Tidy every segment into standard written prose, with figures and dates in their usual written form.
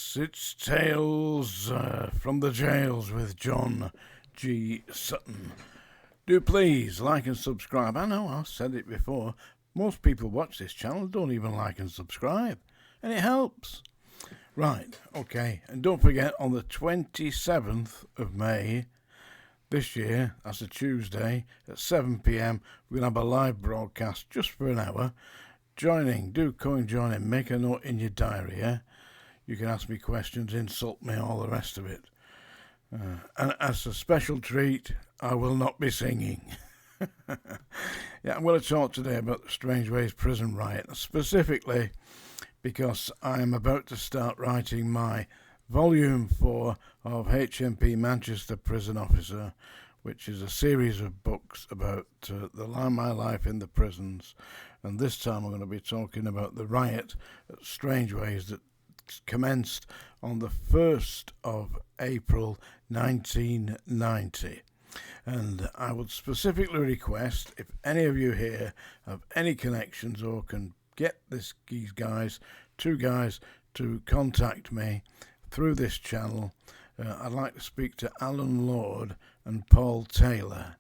Yes, it's Tales from the Jails with John G. Sutton. Do please like and subscribe. I know I've said it before. Most people watch this channel don't even like and subscribe, and it helps. Right, okay, and don't forget on the 27th of May this year, that's a Tuesday, at 7 p.m, we're going to have a live broadcast just for an hour. Do come and join in, make a note in your diary, yeah? You can ask me questions, insult me, all the rest of it. And as a special treat, I will not be singing. Yeah, I'm going to talk today about the Strangeways prison riot, specifically because I'm about to start writing my Volume 4 of HMP Manchester Prison Officer, which is a series of books about my life in the prisons. And this time I'm going to be talking about the riot at Strangeways that commenced on the 1st of April 1990. And I would specifically request, if any of you here have any connections or can get these guys, two guys, to contact me through this channel, I'd like to speak to Alan Lord and Paul Taylor.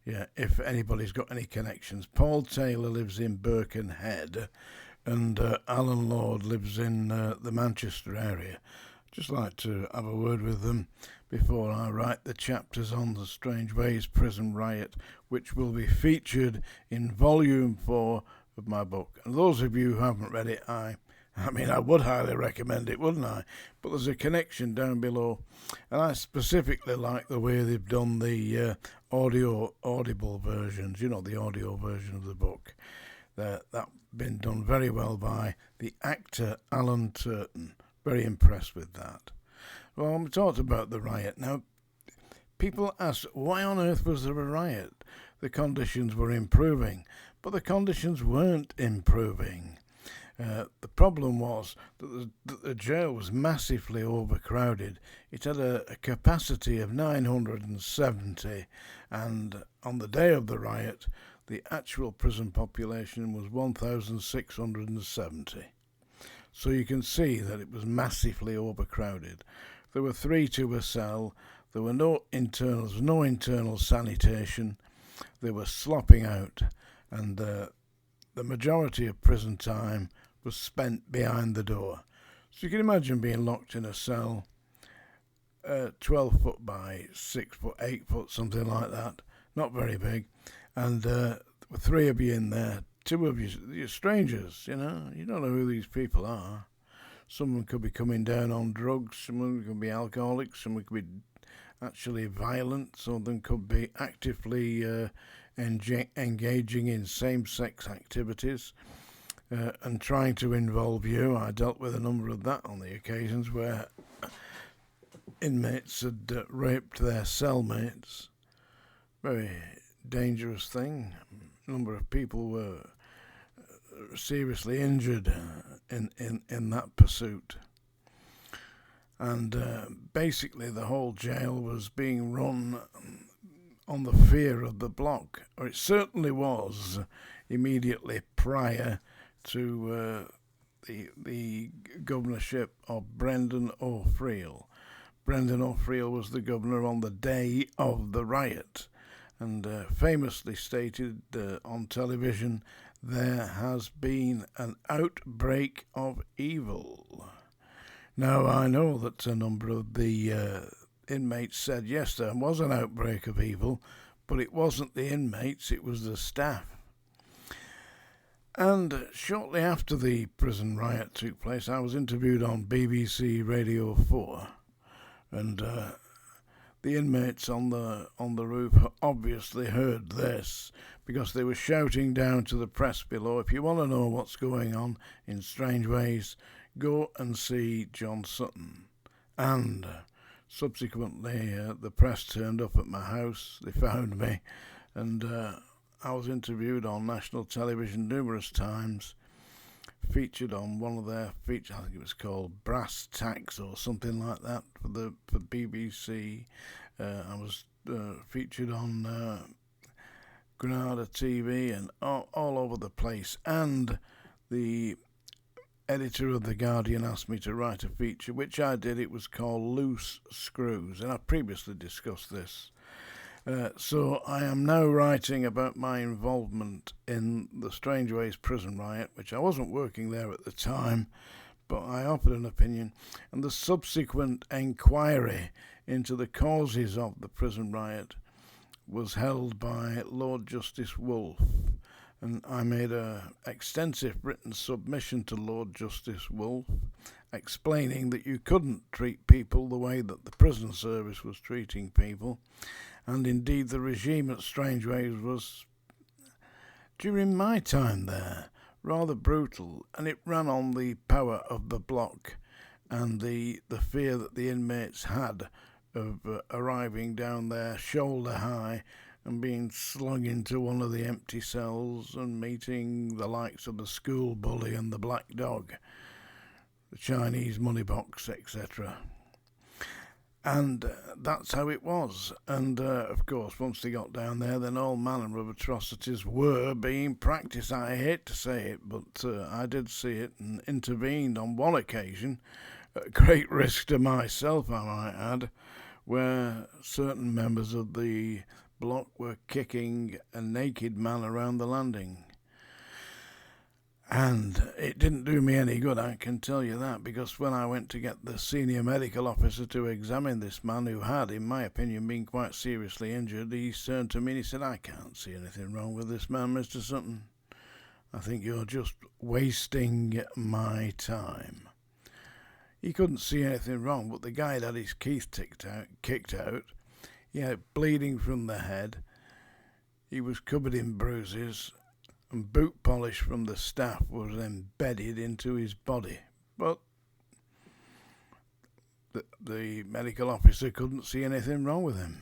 Yeah, if anybody's got any connections. Paul Taylor lives in Birkenhead, and Alan Lord lives in the Manchester area. Just like to have a word with them before I write the chapters on the Strangeways prison riot, which will be featured in Volume 4 of my book. And those of you who haven't read it, I would highly recommend it, wouldn't I? But there's a connection down below, and I specifically like the way they've done the audible versions, the audio version of the book. That's been done very well by the actor Alan Turton. Very impressed with that. Well, we talked about the riot. Now, people ask, why on earth was there a riot? The conditions were improving, but the conditions weren't improving. The problem was that the jail was massively overcrowded. It had a capacity of 970, and on the day of the riot, the actual prison population was 1,670. So you can see that it was massively overcrowded. There were 3 to a cell. There were no internal sanitation. They were slopping out, and the majority of prison time was spent behind the door. So you can imagine being locked in a cell, 12 foot by 6 foot, 8 foot, something like that. Not very big. And there were 3 of you in there. 2 of you're strangers, you don't know who these people are. Someone could be coming down on drugs, someone could be alcoholics, someone could be actually violent, some of them could be actively engaging in same-sex activities and trying to involve you. I dealt with a number of that on the occasions where inmates had raped their cellmates. Very dangerous thing. A number of people were seriously injured in that pursuit. And basically the whole jail was being run on the fear of the block, or it certainly was immediately prior to the governorship of Brendan O'Friel. Brendan O'Friel was the governor on the day of the riot, and famously stated on television, "There has been an outbreak of evil." Now, I know that a number of the inmates said, yes, there was an outbreak of evil, but it wasn't the inmates, it was the staff. And shortly after the prison riot took place, I was interviewed on BBC Radio 4, and the inmates on the roof obviously heard this, because they were shouting down to the press below, if you want to know what's going on in Strangeways, go and see John Sutton. And subsequently, the press turned up at my house. They found me, and I was interviewed on national television numerous times, featured on one of their features. I think it was called Brass Tacks or something like that for BBC. I was featured on Granada TV and all over the place. And the editor of The Guardian asked me to write a feature, which I did. It was called Loose Screws, and I've previously discussed this. So I am now writing about my involvement in the Strangeways prison riot, which I wasn't working there at the time, but I offered an opinion, and the subsequent inquiry into the causes of the prison riot was held by Lord Justice Wolfe, and I made an extensive written submission to Lord Justice Wolfe explaining that you couldn't treat people the way that the prison service was treating people, and indeed the regime at Strangeways was, during my time there, rather brutal, and it ran on the power of the block and the fear that the inmates had of arriving down there shoulder high and being slung into one of the empty cells and meeting the likes of the school bully and the black dog, the Chinese money box, etc. And that's how it was. And of course, once they got down there, then all manner of atrocities were being practiced. I hate to say it, but I did see it and intervened on one occasion, at great risk to myself, I might add, where certain members of the block were kicking a naked man around the landing. And it didn't do me any good, I can tell you that, because when I went to get the senior medical officer to examine this man who had, in my opinion, been quite seriously injured, he turned to me and he said, "I can't see anything wrong with this man, Mr. Sutton. I think you're just wasting my time." He couldn't see anything wrong, but the guy had his teeth kicked out. He had bleeding from the head. He was covered in bruises, and boot polish from the staff was embedded into his body. But the medical officer couldn't see anything wrong with him.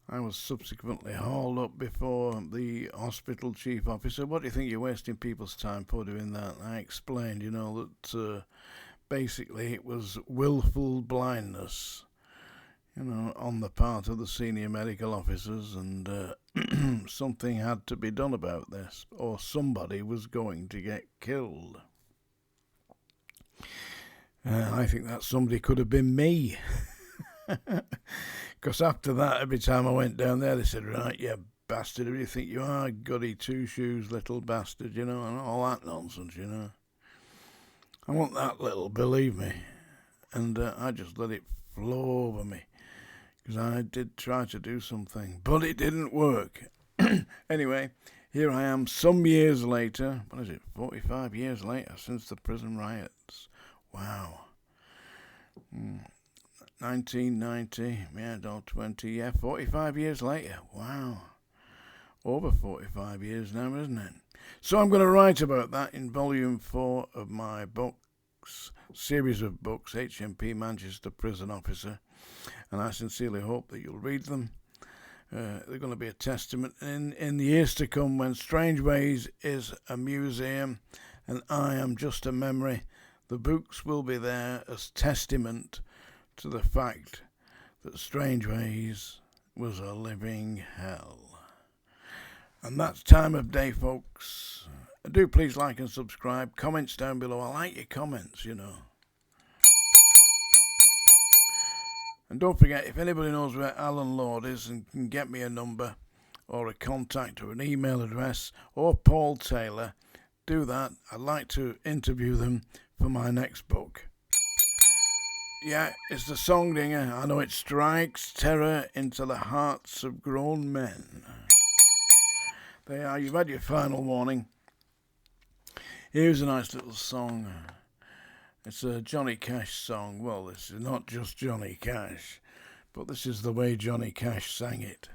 I was subsequently hauled up before the hospital chief officer. "What do you think you're wasting people's time for doing that?" I explained, that basically it was willful blindness, on the part of the senior medical officers, and something had to be done about this, or somebody was going to get killed. I think that somebody could have been me. Because after that, every time I went down there, they said, "Right, you bastard, who do you think you are, goody two-shoes little bastard," and all that nonsense, I wasn't that little, believe me. And I just let it flow over me, because I did try to do something, but it didn't work. Anyway, here I am some years later. 45 years later since the prison riots. Wow. 1990, 45 years later. Wow. Over 45 years now, isn't it? So I'm going to write about that in volume 4 of my books, series of books, HMP Manchester Prison Officer, and I sincerely hope that you'll read them. They're going to be a testament in the years to come, when Strangeways is a museum and I am just a memory. The books will be there as testament to the fact that Strangeways was a living hell. And that's time of day, folks. Do please like and subscribe. Comments down below. I like your comments, And don't forget, if anybody knows where Alan Lord is and can get me a number or a contact or an email address, or Paul Taylor, do that. I'd like to interview them for my next book. Yeah, it's the song dinger. I know it strikes terror into the hearts of grown men. There you are, you've had your final warning. Here's a nice little song. It's a Johnny Cash song. Well, this is not just Johnny Cash, but this is the way Johnny Cash sang it.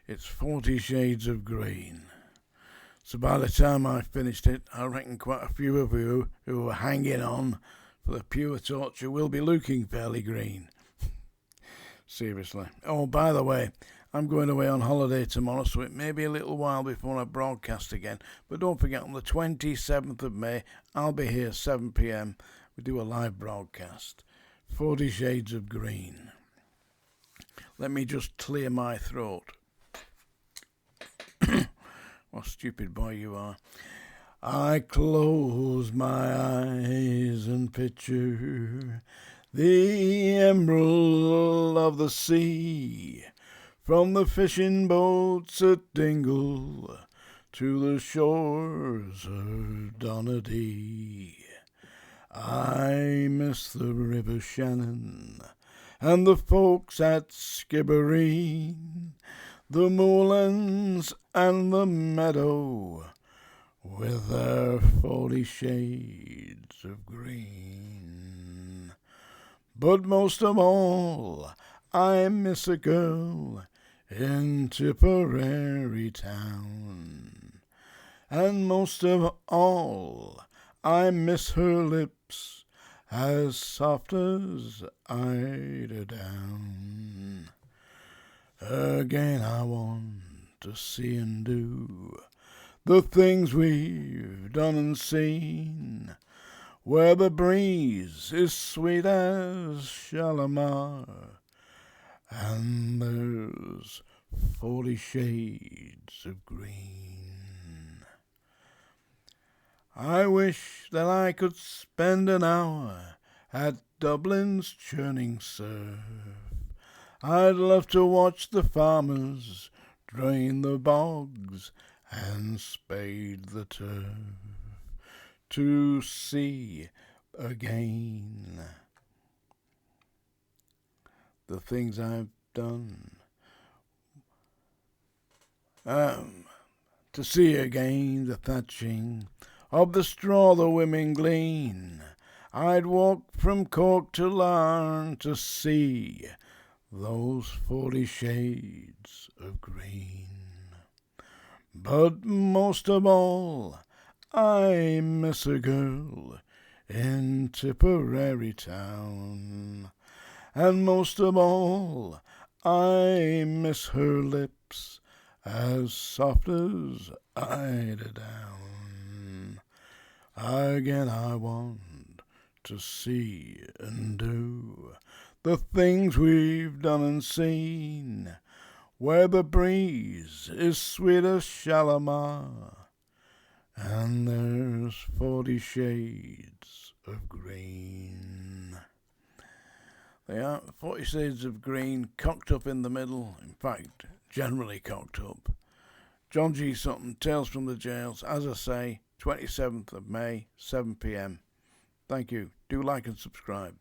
It's 40 Shades of Green. So by the time I finished it, I reckon quite a few of you who were hanging on for the pure torture will be looking fairly green. Seriously. Oh, by the way, I'm going away on holiday tomorrow, so it may be a little while before I broadcast again. But don't forget, on the 27th of May, I'll be here 7 p.m. We do a live broadcast. 40 Shades of Green. Let me just clear my throat. What a stupid boy you are. I close my eyes and picture the emerald of the sea, from the fishing boats at Dingle to the shores of Donadee. I miss the River Shannon and the folks at Skibbereen, the moorlands and the meadow with their 40 shades of green. But most of all, I miss a girl in Tipperary town, and most of all, I miss her lips as soft as eider down. Again I want to see and do the things we've done and seen, where the breeze is sweet as Shalimar, and there's 40 shades of green. I wish that I could spend an hour at Dublin's churning surf. I'd love to watch the farmers drain the bogs and spade the turf, to see again the things I've done, to see again the thatching of the straw the women glean. I'd walk from Cork to Larne to see those 40 shades of green. But most of all, I miss a girl in Tipperary town, and most of all, I miss her lips as soft as eider down. Again I want to see and do the things we've done and seen, where the breeze is sweet as Shalimar, and there's 40 shades of green. They are 40 shades of green, cocked up in the middle, in fact, generally cocked up. John G. Sutton, Tales from the Jails, as I say, 27th of May, 7 p.m. Thank you. Do like and subscribe.